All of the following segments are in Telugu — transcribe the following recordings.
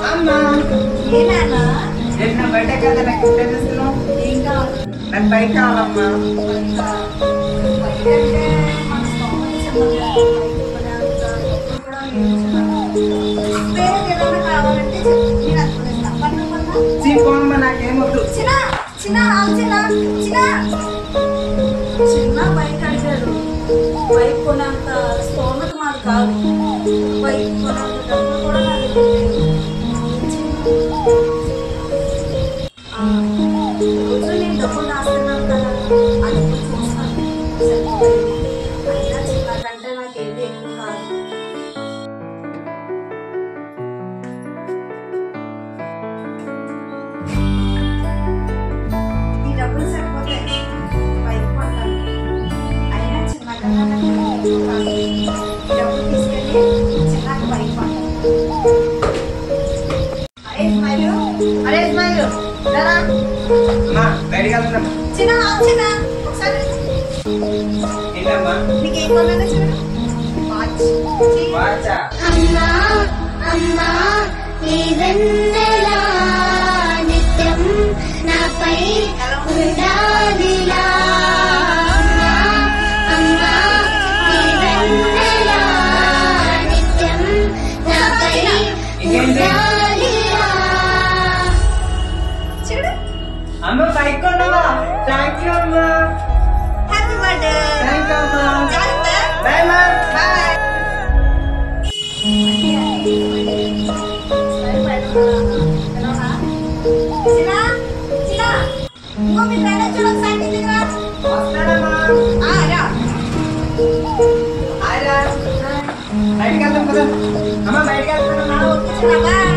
అమ్మా ఏనానా రేపు నా బర్త్డే కదా, నాకు గిఫ్ట్ ఏమి ఇస్తున్నావు? ఏం కావాలి? నాకు బైక్ కావాలమ్మా. బైక్ అంటే మన స్తోమత చిన్నది. బైక్ కొనేంత డబ్బులు కూడా లేదు చిన్న. వేరే ఏదైనా కావాలంటే చెప్పు, నేను అది కొనిస్తా. పోనమ్మా, నాకేమొద్దు. చిన్న చిన్న చిన్న చిన్న చిన్న బైక్ అడిగాడు. బైక్ కొనేంత స్తోమత మాది కాదు. బైక్ కొనేంత డబ్బులు కూడా నా దగ్గర లేదు. రోజు నేను డబ్బులు రాస్తున్నాను కదా, ఆ డబ్బులు చూస్తాను సరిపోయింది. అయినా చిన్నకంటే నాకేది ఎక్కువ కాదు. ఈ డబ్బులు సరిపోతాయి, బైక్ కొంటాను. అయినా చిన్నకన్నా నాకు ఎక్కువ కాదు. ఈ డబ్బులు తీసుకెళ్ళి చిన్నకి బైక్ కొంటాను. అరే స్మైలు రారా. అమ్మా బయటికి వెళ్తున్నామ్మా. చిన్న చిన్న ఒకసారి ఏంటమ్మా? నీకేం కొన్నానో చూడు. వాచా? అమ్మా అమ్మా నీ వెన్నెలా నిత్యం నాపై ఉండాలిలా. అమ్మా నీ వెన్నెలా నిత్యం నాపై ఉండాలిలా. చూడు. అమ్మ బైక్ కొన్నావా? థ్యాంక్ యూ అమ్మా. Happy birthday. థ్యాంక్ యూ అమ్మా. జాగ్రత్త. బాయ్ అమ్మా. బాయ్. చిన్న చిన్న ఇంకో మీ ఫ్రెండ్ వచ్చాడు, ఒకసారి నీ దగ్గర రా. వస్తానమ్మా. రా. హాయ్ రా. బయటికి వెళ్తాం కదా. అమ్మ బయటికి వెళ్తానమ్మా. ఓకే చిన్న బాయ్.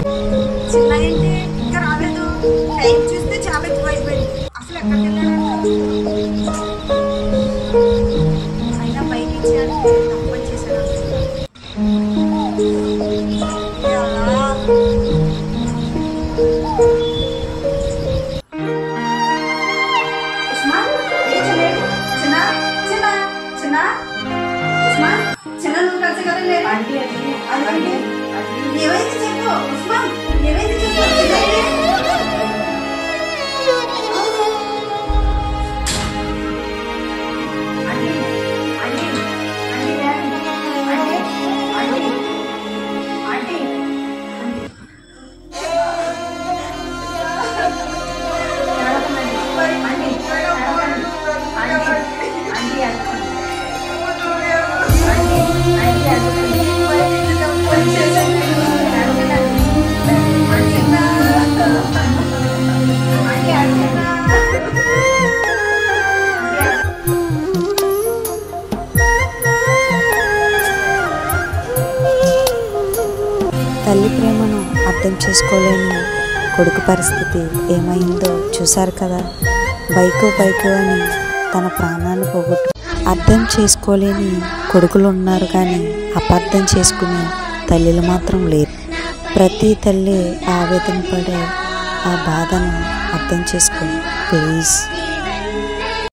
చిన్న ఏంటి ఇంకా రాలేదు? టైం చూస్తే చాలా ఎక్కువ అయిపోయింది. అసలు ఎక్కడికి వెళ్ళాడంట? అయినా బైక్ ఇచ్చేయాలంటే తప్పని చేశాడు. ఉస్మాన్ చిన్న చిన్న చిన్న ఉస్మాన్ చిన్న నువ్వు కలిసి కదా లేదు అదండి ఏమైంది చెప్పు ఉస్మాన్, ఏమైంది చెప్పు. తల్లి ప్రేమను అర్థం చేసుకోలేని కొడుకు పరిస్థితి ఏమైందో చూశారు కదా. బైకు అని తన ప్రాణాన్ని పోగొట్టు. అర్థం చేసుకోలేని కొడుకులు ఉన్నారు కానీ అపార్థం చేసుకునే తల్లిలు మాత్రం లేరు. ప్రతి తల్లి ఆవేదన పడే ఆ బాధను అర్థం చేసుకోండి ప్లీజ్.